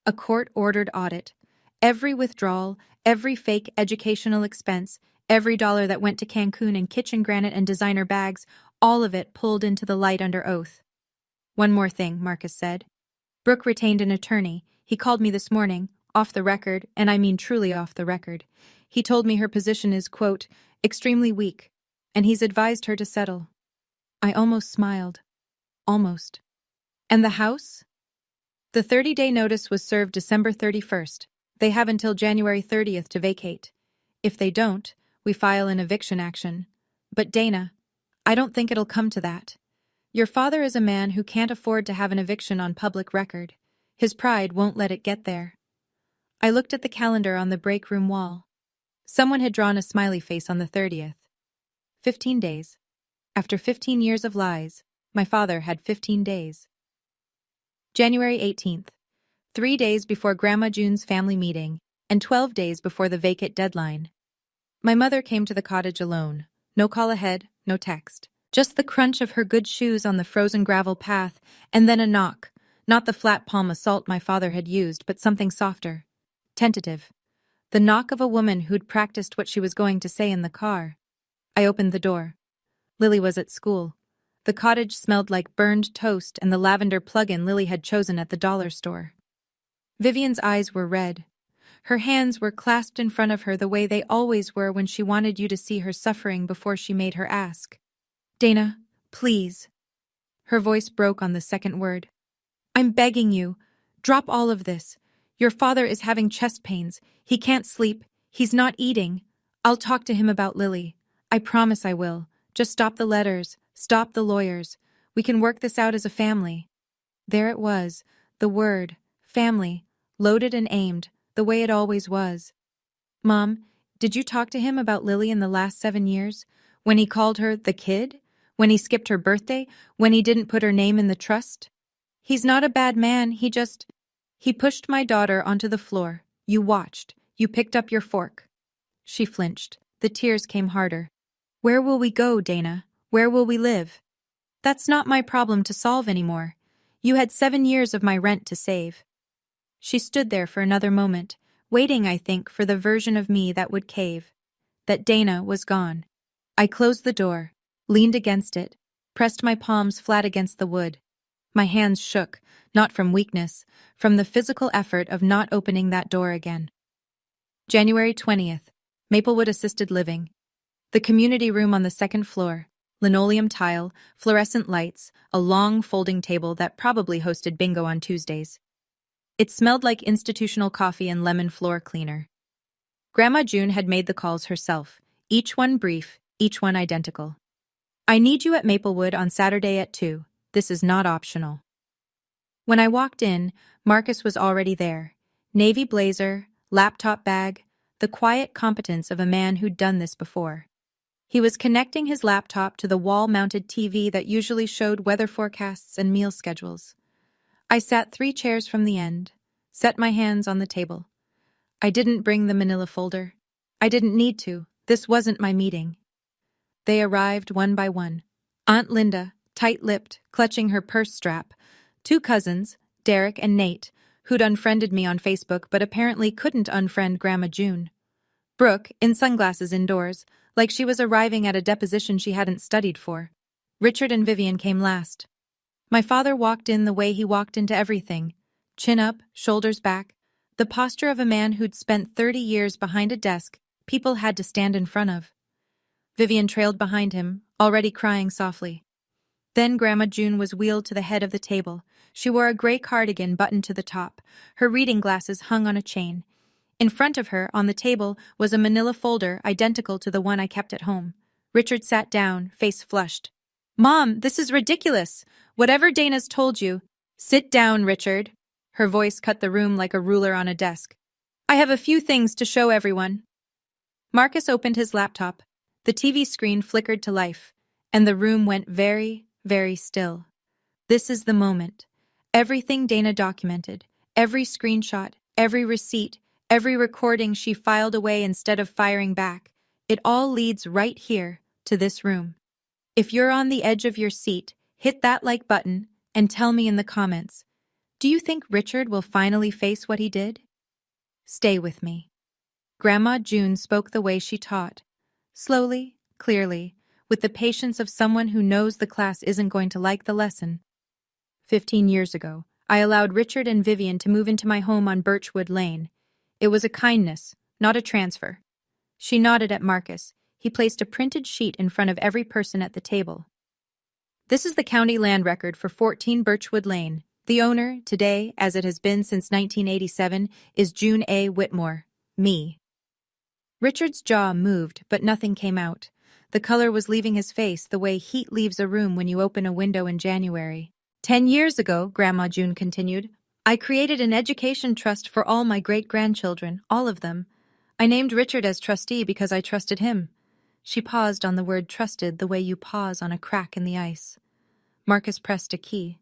A court-ordered audit. Every withdrawal, every fake educational expense, every dollar that went to Cancun and kitchen granite and designer bags, all of it pulled into the light under oath. One more thing, Marcus said. Brooke retained an attorney. He called me this morning, off the record, and I mean truly off the record. He told me her position is, quote, extremely weak, and he's advised her to settle. I almost smiled. Almost. And the house? The 30-day notice was served December 31st. They have until January 30th to vacate. If they don't, we file an eviction action. But Dana, I don't think it'll come to that. Your father is a man who can't afford to have an eviction on public record. His pride won't let it get there. I looked at the calendar on the break room wall. Someone had drawn a smiley face on the 30th. 15 days. After 15 years of lies, my father had 15 days. January 18th. 3 days before Grandma June's family meeting, and 12 days before the vacate deadline. My mother came to the cottage alone. No call ahead, no text. Just the crunch of her good shoes on the frozen gravel path, and then a knock. Not the flat palm assault my father had used, but something softer. Tentative. The knock of a woman who'd practiced what she was going to say in the car. I opened the door. Lily was at school. The cottage smelled like burned toast and the lavender plug-in Lily had chosen at the dollar store. Vivian's eyes were red. Her hands were clasped in front of her the way they always were when she wanted you to see her suffering before she made her ask. Dana, please. Her voice broke on the second word. I'm begging you. Drop all of this. Your father is having chest pains. He can't sleep. He's not eating. I'll talk to him about Lily. I promise I will. Just stop the letters. Stop the lawyers. We can work this out as a family. There it was, the word, family, loaded and aimed, the way it always was. Mom, did you talk to him about Lily in the last 7 years? When he called her the kid? When he skipped her birthday? When he didn't put her name in the trust? He's not a bad man, He pushed my daughter onto the floor. You watched. You picked up your fork. She flinched. The tears came harder. Where will we go, Dana? Where will we live? That's not my problem to solve anymore. You had 7 years of my rent to save. She stood there for another moment, waiting, I think, for the version of me that would cave. That Dana was gone. I closed the door, leaned against it, pressed my palms flat against the wood. My hands shook, not from weakness, from the physical effort of not opening that door again. January 20th. Maplewood Assisted Living. The community room on the second floor. Linoleum tile, fluorescent lights, a long folding table that probably hosted bingo on Tuesdays. It smelled like institutional coffee and lemon floor cleaner. Grandma June had made the calls herself, each one brief, each one identical. I need you at Maplewood on Saturday at 2. This is not optional. When I walked in, Marcus was already there. Navy blazer, laptop bag, the quiet competence of a man who'd done this before. He was connecting his laptop to the wall-mounted TV that usually showed weather forecasts and meal schedules. I sat 3 chairs from the end, set my hands on the table. I didn't bring the manila folder. I didn't need to. This wasn't my meeting. They arrived one by one. Aunt Linda, tight-lipped, clutching her purse strap. 2 cousins, Derek and Nate, who'd unfriended me on Facebook but apparently couldn't unfriend Grandma June. Brooke, in sunglasses indoors, like she was arriving at a deposition she hadn't studied for. Richard and Vivian came last. My father walked in the way he walked into everything. Chin up, shoulders back. The posture of a man who'd spent 30 years behind a desk people had to stand in front of. Vivian trailed behind him, already crying softly. Then Grandma June was wheeled to the head of the table. She wore a gray cardigan buttoned to the top. Her reading glasses hung on a chain. In front of her, on the table, was a manila folder identical to the one I kept at home. Richard sat down, face flushed. "Mom, this is ridiculous. Whatever Dana's told you." "Sit down, Richard." Her voice cut the room like a ruler on a desk. "I have a few things to show everyone." Marcus opened his laptop. The TV screen flickered to life, and the room went very, very still. This is the moment. Everything Dana documented, every screenshot, every receipt, every recording she filed away instead of firing back, it all leads right here, to this room. If you're on the edge of your seat, hit that like button and tell me in the comments, do you think Richard will finally face what he did? Stay with me. Grandma June spoke the way she taught. Slowly, clearly, with the patience of someone who knows the class isn't going to like the lesson. 15 years ago, I allowed Richard and Vivian to move into my home on Birchwood Lane. It was a kindness, not a transfer. She nodded at Marcus. He placed a printed sheet in front of every person at the table. This is the county land record for 14 Birchwood Lane. The owner, today, as it has been since 1987, is June A. Whitmore, me. Richard's jaw moved, but nothing came out. The color was leaving his face the way heat leaves a room when you open a window in January. 10 years ago, Grandma June continued, I created an education trust for all my great-grandchildren, all of them. I named Richard as trustee because I trusted him. She paused on the word trusted the way you pause on a crack in the ice. Marcus pressed a key.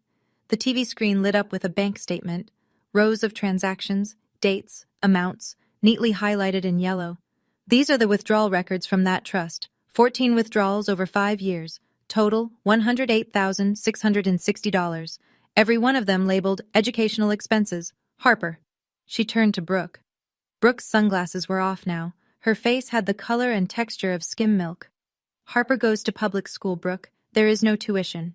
The TV screen lit up with a bank statement, rows of transactions, dates, amounts, neatly highlighted in yellow. These are the withdrawal records from that trust. 14 withdrawals over 5 years. Total, $108,660. Every one of them labeled educational expenses. Harper. She turned to Brooke. Brooke's sunglasses were off now. Her face had the color and texture of skim milk. Harper goes to public school, Brooke. There is no tuition.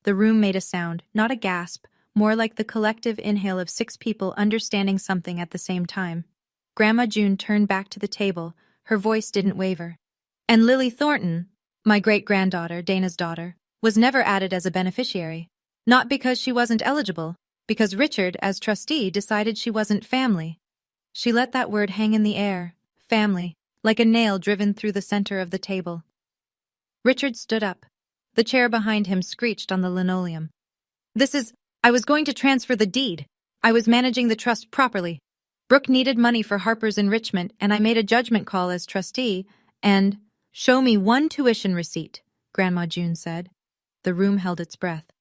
The room made a sound, not a gasp, more like the collective inhale of 6 people understanding something at the same time. Grandma June turned back to the table. Her voice didn't waver. And Lily Thornton, my great-granddaughter, Dana's daughter, was never added as a beneficiary. Not because she wasn't eligible, because Richard, as trustee, decided she wasn't family. She let that word hang in the air, family, like a nail driven through the center of the table. Richard stood up. The chair behind him screeched on the linoleum. I was going to transfer the deed. I was managing the trust properly. Brooke needed money for Harper's enrichment, and I made a judgment call as trustee, and... Show me one tuition receipt, Grandma June said. The room held its breath.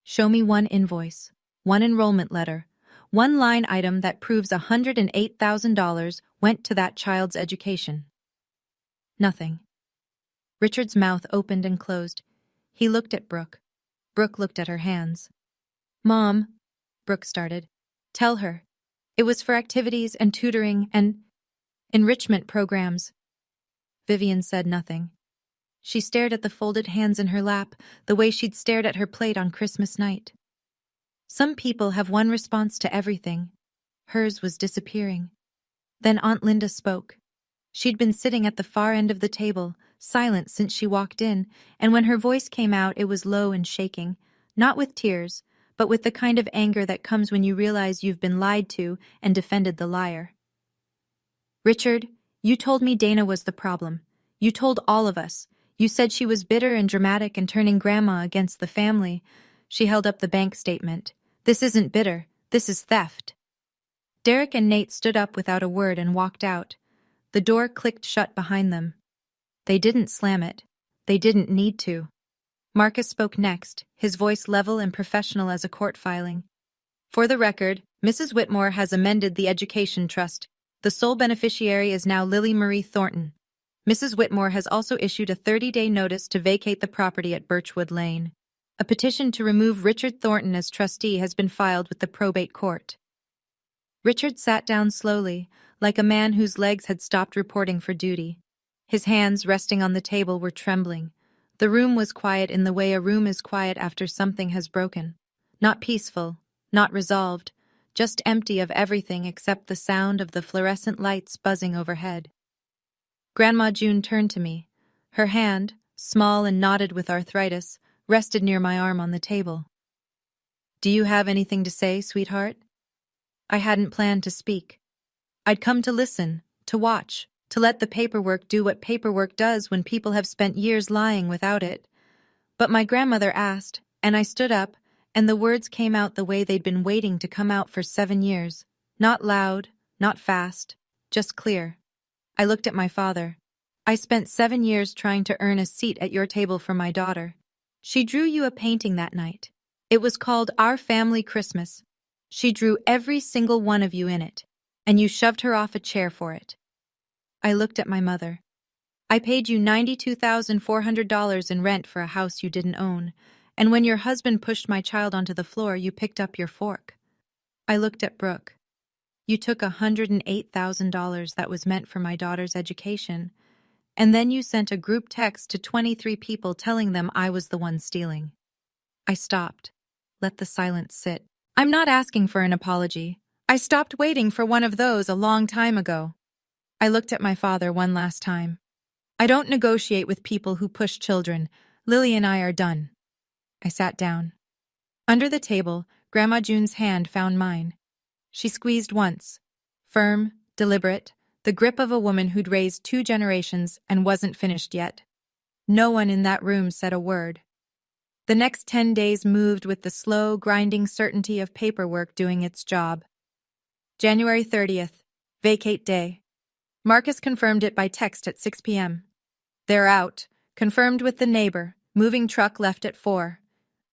Show me one invoice, one enrollment letter, one line item that proves $108,000 went to that child's education. Nothing. Richard's mouth opened and closed. He looked at Brooke. Brooke looked at her hands. Mom, Brooke started. Tell her. It was for activities and tutoring and enrichment programs. Vivian said nothing. She stared at the folded hands in her lap, the way she'd stared at her plate on Christmas night. Some people have one response to everything. Hers was disappearing. Then Aunt Linda spoke. She'd been sitting at the far end of the table, silent since she walked in, and when her voice came out it was low and shaking, not with tears, but with the kind of anger that comes when you realize you've been lied to and defended the liar. Richard, you told me Dana was the problem. You told all of us. You said she was bitter and dramatic and turning Grandma against the family. She held up the bank statement. This isn't bitter. This is theft. Derek and Nate stood up without a word and walked out. The door clicked shut behind them. They didn't slam it. They didn't need to. Marcus spoke next, his voice level and professional as a court filing. For the record, Mrs. Whitmore has amended the Education Trust. The sole beneficiary is now Lily Marie Thornton. Mrs. Whitmore has also issued a 30-day notice to vacate the property at Birchwood Lane. A petition to remove Richard Thornton as trustee has been filed with the probate court. Richard sat down slowly, like a man whose legs had stopped reporting for duty. His hands, resting on the table, were trembling. The room was quiet in the way a room is quiet after something has broken. Not peaceful, not resolved, just empty of everything except the sound of the fluorescent lights buzzing overhead. Grandma June turned to me. Her hand, small and knotted with arthritis, rested near my arm on the table. "Do you have anything to say, sweetheart?" I hadn't planned to speak. I'd come to listen, to watch, to let the paperwork do what paperwork does when people have spent years lying without it. But my grandmother asked, and I stood up, and the words came out the way they'd been waiting to come out for 7 years. Not loud, not fast, just clear. I looked at my father. "I spent 7 years trying to earn a seat at your table for my daughter. She drew you a painting that night. It was called Our Family Christmas. She drew every single one of you in it, and you shoved her off a chair for it." I looked at my mother. "I paid you $92,400 in rent for a house you didn't own, and when your husband pushed my child onto the floor, you picked up your fork." I looked at Brooke. "You took $108,000 that was meant for my daughter's education, and then you sent a group text to 23 people telling them I was the one stealing." I stopped, let the silence sit. "I'm not asking for an apology. I stopped waiting for one of those a long time ago." I looked at my father one last time. "I don't negotiate with people who push children. Lily and I are done." I sat down. Under the table, Grandma June's hand found mine. She squeezed once. Firm, deliberate, the grip of a woman who'd raised 2 generations and wasn't finished yet. No one in that room said a word. The next 10 days moved with the slow, grinding certainty of paperwork doing its job. January 30th, vacate day. Marcus confirmed it by text at 6 p.m. "They're out. Confirmed with the neighbor. Moving truck left at 4.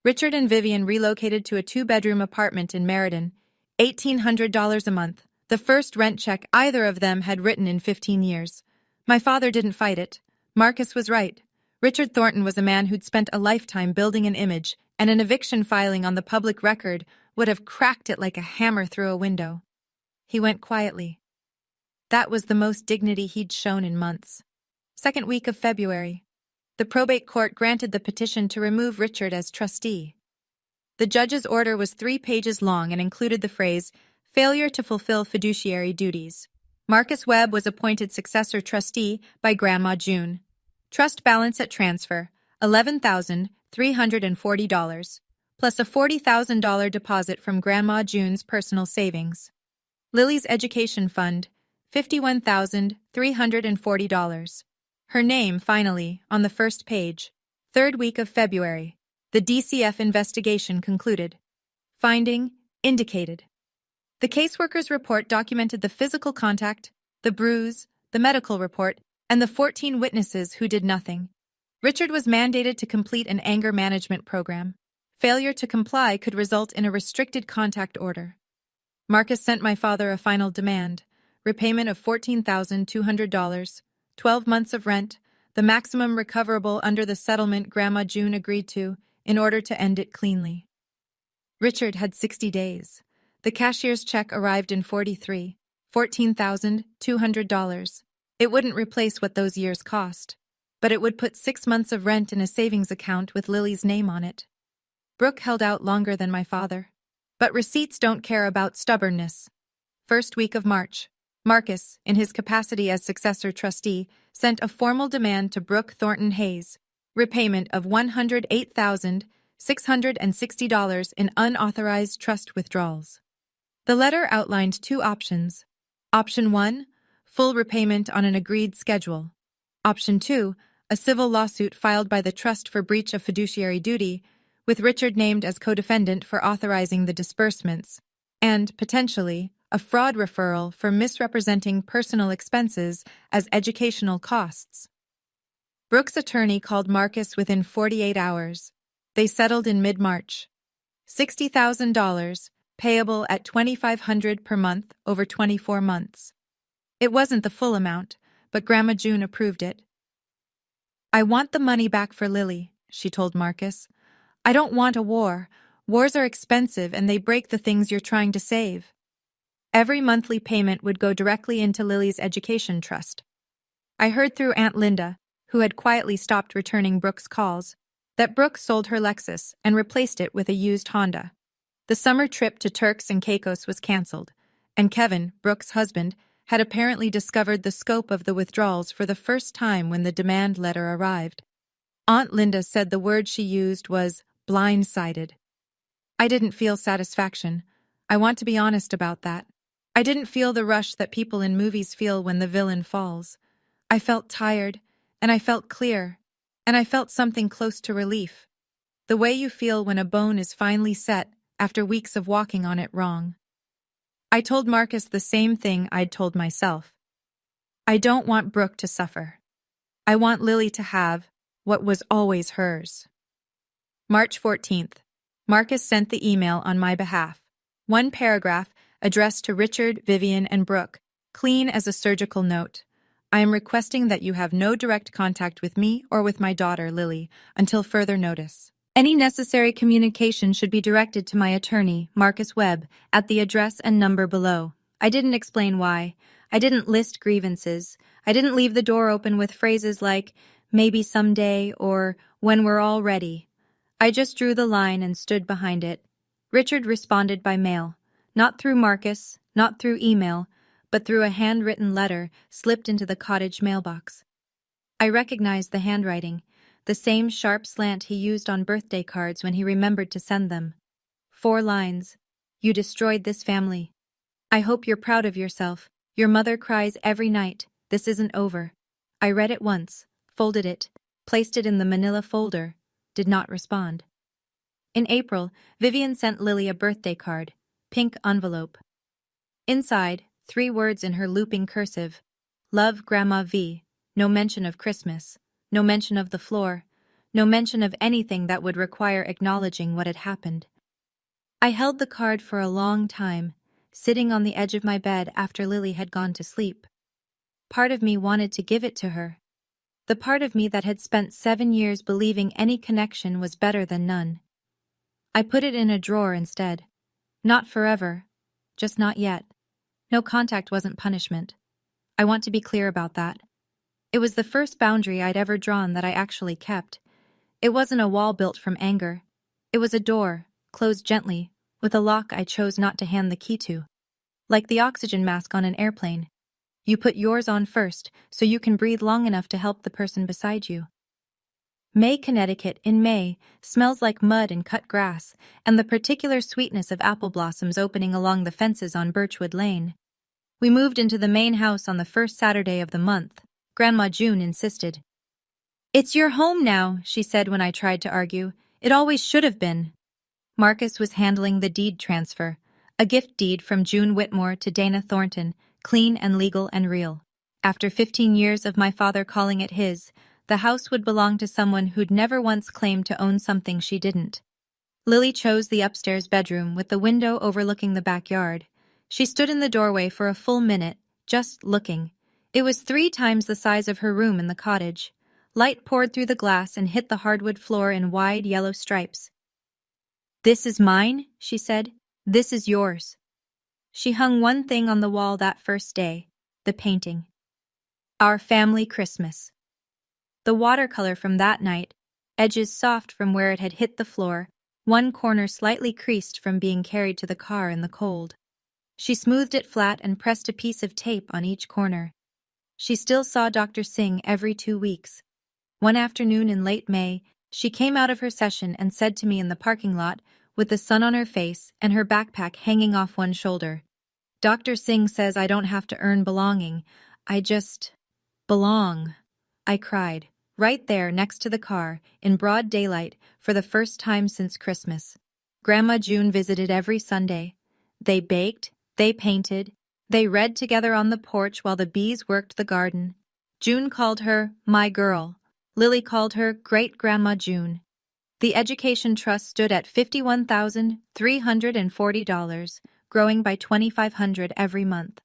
Richard and Vivian relocated to a 2-bedroom apartment in Meriden. $1,800 a month. The first rent check either of them had written in 15 years. My father didn't fight it. Marcus was right. Richard Thornton was a man who'd spent a lifetime building an image, and an eviction filing on the public record would have cracked it like a hammer through a window. He went quietly. That was the most dignity he'd shown in months. Second week of February. The probate court granted the petition to remove Richard as trustee. The judge's order was 3 pages long and included the phrase, "failure to fulfill fiduciary duties." Marcus Webb was appointed successor trustee by Grandma June. Trust balance at transfer, $11,340, plus a $40,000 deposit from Grandma June's personal savings. Lily's education fund, $51,340. Her name, finally, on the first page. Third week of February. The DCF investigation concluded. Finding, indicated. The caseworker's report documented the physical contact, the bruise, the medical report, and the 14 witnesses who did nothing. Richard was mandated to complete an anger management program. Failure to comply could result in a restricted contact order. Marcus sent my father a final demand, repayment of $14,200, 12 months of rent, the maximum recoverable under the settlement Grandma June agreed to, in order to end it cleanly. Richard had 60 days. The cashier's check arrived in 43, $14,200. It wouldn't replace what those years cost, but it would put 6 months of rent in a savings account with Lily's name on it. Brooke held out longer than my father. But receipts don't care about stubbornness. First week of March. Marcus, in his capacity as successor trustee, sent a formal demand to Brooke Thornton Hayes, repayment of $108,660 in unauthorized trust withdrawals. The letter outlined 2 options. Option 1, full repayment on an agreed schedule. Option 2, a civil lawsuit filed by the trust for breach of fiduciary duty, with Richard named as co-defendant for authorizing the disbursements, and, potentially, a fraud referral for misrepresenting personal expenses as educational costs. Brooke's attorney called Marcus within 48 hours. They settled in mid-March. $60,000, payable at $2,500 per month over 24 months. It wasn't the full amount, but Grandma June approved it. "I want the money back for Lily," she told Marcus. "I don't want a war. Wars are expensive and they break the things you're trying to save." Every monthly payment would go directly into Lily's education trust. I heard through Aunt Linda, who had quietly stopped returning Brooke's calls, that Brooke sold her Lexus and replaced it with a used Honda. The summer trip to Turks and Caicos was cancelled, and Kevin, Brooke's husband, had apparently discovered the scope of the withdrawals for the first time when the demand letter arrived. Aunt Linda said the word she used was blindsided. I didn't feel satisfaction. I want to be honest about that. I didn't feel the rush that people in movies feel when the villain falls. I felt tired, and I felt clear, and I felt something close to relief. The way you feel when a bone is finally set after weeks of walking on it wrong. I told Marcus the same thing I'd told myself. I don't want Brooke to suffer. I want Lily to have what was always hers. March 14th. Marcus sent the email on my behalf. One paragraph addressed to Richard, Vivian, and Brooke, clean as a surgical note. I am requesting that you have no direct contact with me or with my daughter, Lily, until further notice. Any necessary communication should be directed to my attorney, Marcus Webb, at the address and number below. I didn't explain why. I didn't list grievances. I didn't leave the door open with phrases like, maybe someday, or when we're all ready. I just drew the line and stood behind it. Richard responded by mail. Not through Marcus, not through email, but through a handwritten letter slipped into the cottage mailbox. I recognized the handwriting, the same sharp slant he used on birthday cards when he remembered to send them. 4 lines. You destroyed this family. I hope you're proud of yourself. Your mother cries every night. This isn't over. I read it once, folded it, placed it in the manila folder, did not respond. In April, Vivian sent Lily a birthday card, pink envelope. Inside, 3 words in her looping cursive. Love, Grandma V. No mention of Christmas. No mention of the floor. No mention of anything that would require acknowledging what had happened. I held the card for a long time, sitting on the edge of my bed after Lily had gone to sleep. Part of me wanted to give it to her. The part of me that had spent 7 years believing any connection was better than none. I put it in a drawer instead. Not forever. Just not yet. No contact wasn't punishment. I want to be clear about that. It was the first boundary I'd ever drawn that I actually kept. It wasn't a wall built from anger. It was a door, closed gently, with a lock I chose not to hand the key to. Like the oxygen mask on an airplane. You put yours on first, so you can breathe long enough to help the person beside you. May, Connecticut, in May, smells like mud and cut grass, and the particular sweetness of apple blossoms opening along the fences on Birchwood Lane. We moved into the main house on the first Saturday of the month. Grandma June insisted. It's your home now, she said when I tried to argue. It always should have been. Marcus was handling the deed transfer, a gift deed from June Whitmore to Dana Thornton, clean and legal and real. After 15 years of my father calling it his, the house would belong to someone who'd never once claimed to own something she didn't. Lily chose the upstairs bedroom with the window overlooking the backyard. She stood in the doorway for a full minute, just looking. It was 3 times the size of her room in the cottage. Light poured through the glass and hit the hardwood floor in wide yellow stripes. This is mine, she said. This is yours. She hung one thing on the wall that first day, the painting. Our family Christmas. The watercolor from that night, edges soft from where it had hit the floor, one corner slightly creased from being carried to the car in the cold. She smoothed it flat and pressed a piece of tape on each corner. She still saw Dr. Singh every 2 weeks. One afternoon in late May, she came out of her session and said to me in the parking lot, with the sun on her face and her backpack hanging off one shoulder, Dr. Singh says I don't have to earn belonging. I just belong. I cried, right there next to the car, in broad daylight, for the first time since Christmas. Grandma June visited every Sunday. They baked, they painted, they read together on the porch while the bees worked the garden. June called her my girl. Lily called her Great-Grandma June. The education trust stood at $51,340, growing by $2,500 every month.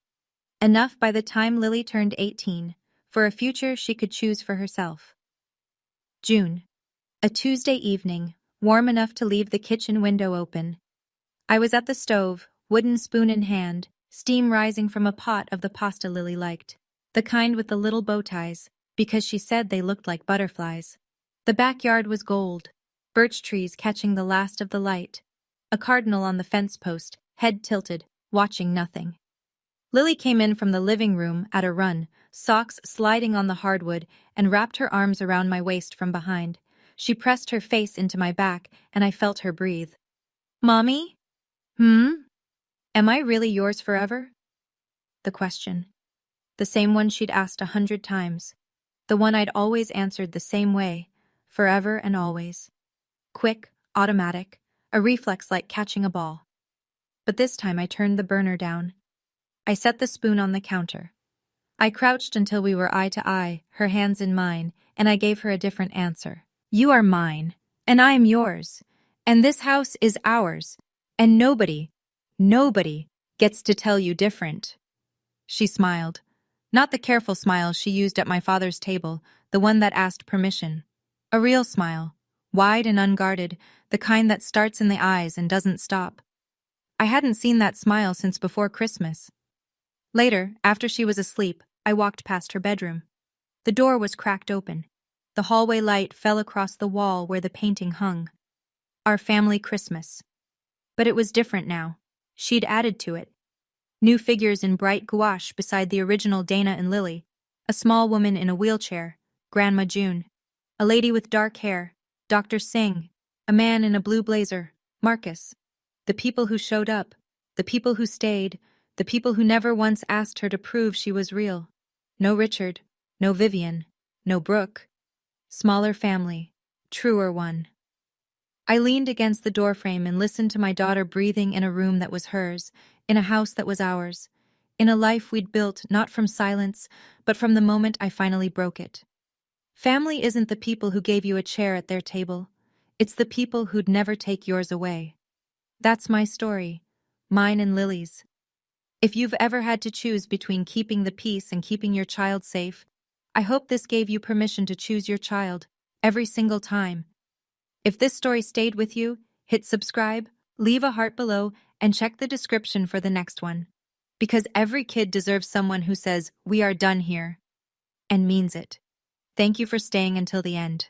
Enough by the time Lily turned 18, for a future she could choose for herself. June. A Tuesday evening, warm enough to leave the kitchen window open. I was at the stove, wooden spoon in hand, steam rising from a pot of the pasta Lily liked, the kind with the little bow ties, because she said they looked like butterflies. The backyard was gold, birch trees catching the last of the light, a cardinal on the fence post, head tilted, watching nothing. Lily came in from the living room at a run, socks sliding on the hardwood, and wrapped her arms around my waist from behind. She pressed her face into my back, and I felt her breathe. "Mommy? Am I really yours forever?" The question. The same one she'd asked 100 times. The one I'd always answered the same way, forever and always. Quick, automatic, a reflex like catching a ball. But this time I turned the burner down. I set the spoon on the counter. I crouched until we were eye to eye, her hands in mine, and I gave her a different answer. "You are mine, and I am yours, and this house is ours, and nobody gets to tell you different." She smiled. Not the careful smile she used at my father's table, the one that asked permission. A real smile, wide and unguarded, the kind that starts in the eyes and doesn't stop. I hadn't seen that smile since before Christmas. Later, after she was asleep, I walked past her bedroom. The door was cracked open. The hallway light fell across the wall where the painting hung. Our family Christmas. But it was different now. She'd added to it. New figures in bright gouache beside the original Dana and Lily. A small woman in a wheelchair, Grandma June. A lady with dark hair, Dr. Singh. A man in a blue blazer, Marcus. The people who showed up. The people who stayed. The people who never once asked her to prove she was real. No Richard. No Vivian. No Brooke. Smaller family. Truer one. I leaned against the doorframe and listened to my daughter breathing in a room that was hers, in a house that was ours, in a life we'd built not from silence, but from the moment I finally broke it. Family isn't the people who gave you a chair at their table. It's the people who'd never take yours away. That's my story, mine and Lily's. If you've ever had to choose between keeping the peace and keeping your child safe, I hope this gave you permission to choose your child, every single time. If this story stayed with you, hit subscribe, leave a heart below, and check the description for the next one. Because every kid deserves someone who says, "We are done here," and means it. Thank you for staying until the end.